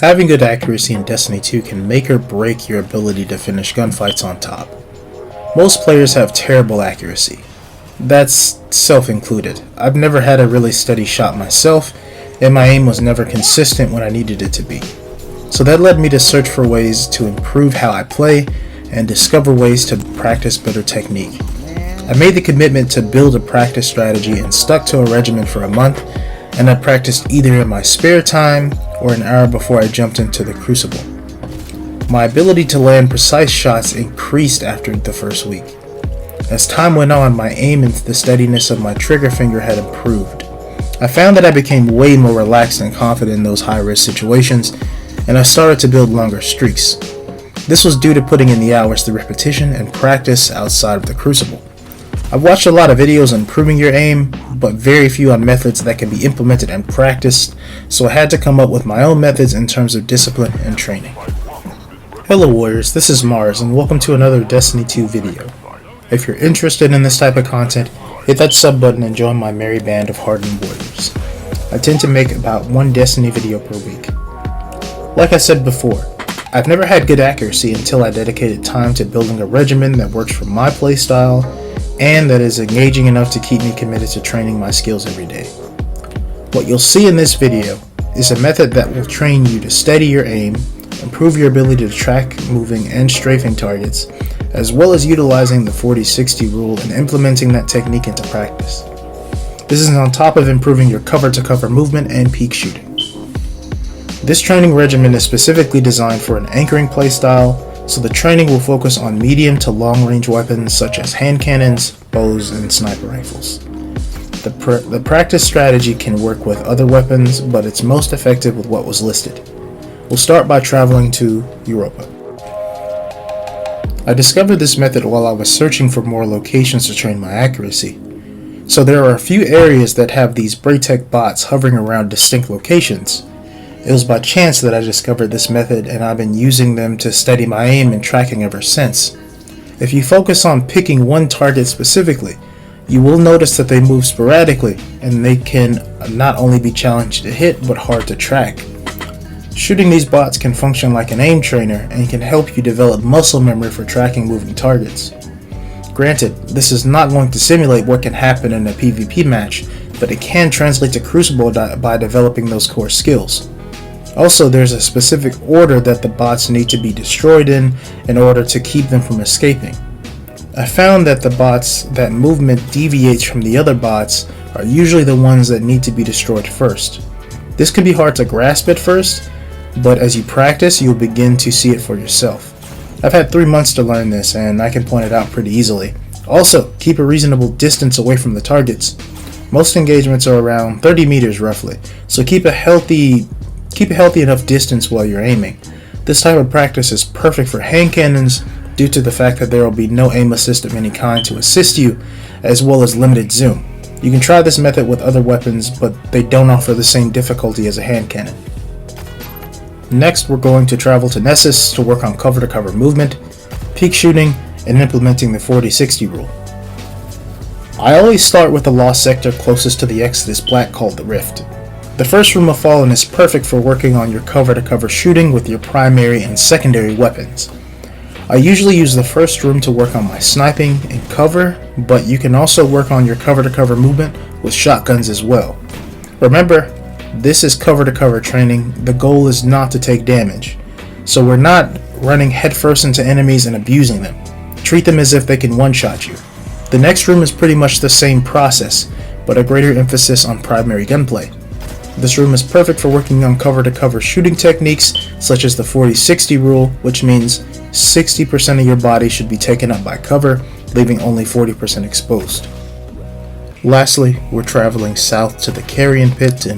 Having good accuracy in Destiny 2 can make or break your ability to finish gunfights on top. Most players have terrible accuracy. That's self-included. I've never had a really steady shot myself, and my aim was never consistent when I needed it to be. So that led me to search for ways to improve how I play and discover ways to practice better technique. I made the commitment to build a practice strategy and stuck to a regimen for a month, and I practiced either in my spare time or an hour before I jumped into the Crucible. My ability to land precise shots increased after the first week. As time went on, my aim and the steadiness of my trigger finger had improved. I found that I became way more relaxed and confident in those high-risk situations, and I started to build longer streaks. This was due to putting in the hours through repetition and practice outside of the Crucible. I've watched a lot of videos on improving your aim, but very few on methods that can be implemented and practiced, so I had to come up with my own methods in terms of discipline and training. Hello Warriors, this is Mars, and welcome to another Destiny 2 video. If you're interested in this type of content, hit that sub button and join my merry band of hardened warriors. I tend to make about one Destiny video per week. Like I said before, I've never had good accuracy until I dedicated time to building a regimen that works for my playstyle and that is engaging enough to keep me committed to training my skills every day. What you'll see in this video is a method that will train you to steady your aim, improve your ability to track moving and strafing targets, as well as utilizing the 40-60 rule and implementing that technique into practice. This is on top of improving your cover-to-cover movement and peak shooting. This training regimen is specifically designed for an anchoring playstyle, so the training will focus on medium to long range weapons such as hand cannons, bows, and sniper rifles. The practice strategy can work with other weapons, but it's most effective with what was listed. We'll start by traveling to Europa. I discovered this method while I was searching for more locations to train my accuracy. So there are a few areas that have these Braytech bots hovering around distinct locations. It was by chance that I discovered this method, and I've been using them to steady my aim and tracking ever since. If you focus on picking one target specifically, you will notice that they move sporadically, and they can not only be challenging to hit but hard to track. Shooting these bots can function like an aim trainer and can help you develop muscle memory for tracking moving targets. Granted, this is not going to simulate what can happen in a PvP match, but it can translate to Crucible by developing those core skills. Also, there's a specific order that the bots need to be destroyed in order to keep them from escaping. I found that the bots that movement deviates from the other bots are usually the ones that need to be destroyed first. This can be hard to grasp at first, but as you practice, you'll begin to see it for yourself. I've had 3 months to learn this, and I can point it out pretty easily. Also, keep a reasonable distance away from the targets. Most engagements are around 30 meters roughly, so keep a healthy enough distance while you're aiming. This type of practice is perfect for hand cannons due to the fact that there will be no aim assist of any kind to assist you, as well as limited zoom. You can try this method with other weapons, but they don't offer the same difficulty as a hand cannon. Next, we're going to travel to Nessus to work on cover-to-cover movement, peak shooting, and implementing the 40-60 rule. I always start with the lost sector closest to the Exodus Black called the Rift. The first room of Fallen is perfect for working on your cover-to-cover shooting with your primary and secondary weapons. I usually use the first room to work on my sniping and cover, but you can also work on your cover-to-cover movement with shotguns as well. Remember, this is cover-to-cover training. The goal is not to take damage, so we're not running headfirst into enemies and abusing them. Treat them as if they can one-shot you. The next room is pretty much the same process, but a greater emphasis on primary gunplay. This room is perfect for working on cover-to-cover shooting techniques such as the 40-60 rule, which means 60% of your body should be taken up by cover, leaving only 40% exposed. Lastly, we're traveling south to the Carrion Pit to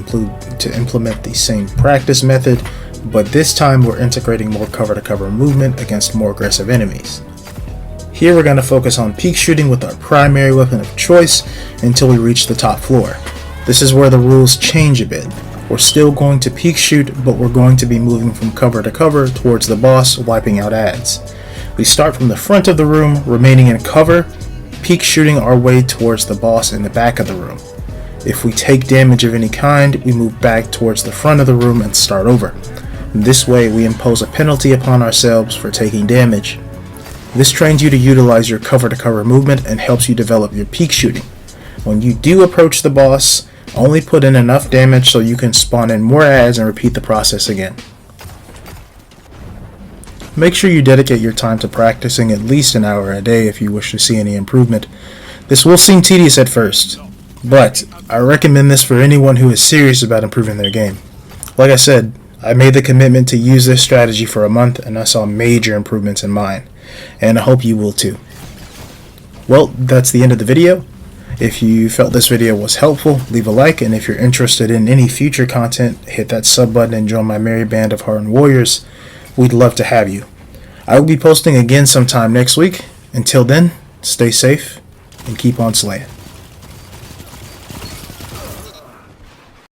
implement the same practice method, but this time we're integrating more cover-to-cover movement against more aggressive enemies. Here we're going to focus on peak shooting with our primary weapon of choice until we reach the top floor. This is where the rules change a bit. We're still going to peak shoot, but we're going to be moving from cover to cover towards the boss, wiping out ads. We start from the front of the room, remaining in cover, peak shooting our way towards the boss in the back of the room. If we take damage of any kind, we move back towards the front of the room and start over. This way we impose a penalty upon ourselves for taking damage. This trains you to utilize your cover-to-cover movement and helps you develop your peek shooting. When you do approach the boss, only put in enough damage so you can spawn in more ads and repeat the process again. Make sure you dedicate your time to practicing at least an hour a day if you wish to see any improvement. This will seem tedious at first, but I recommend this for anyone who is serious about improving their game. Like I said, I made the commitment to use this strategy for a month and I saw major improvements in mine, and I hope you will too. Well, that's the end of the video. If you felt this video was helpful, leave a like, and if you're interested in any future content, hit that sub button and join my merry band of hardened warriors. We'd love to have you. I will be posting again sometime next week. Until then, stay safe and keep on slaying.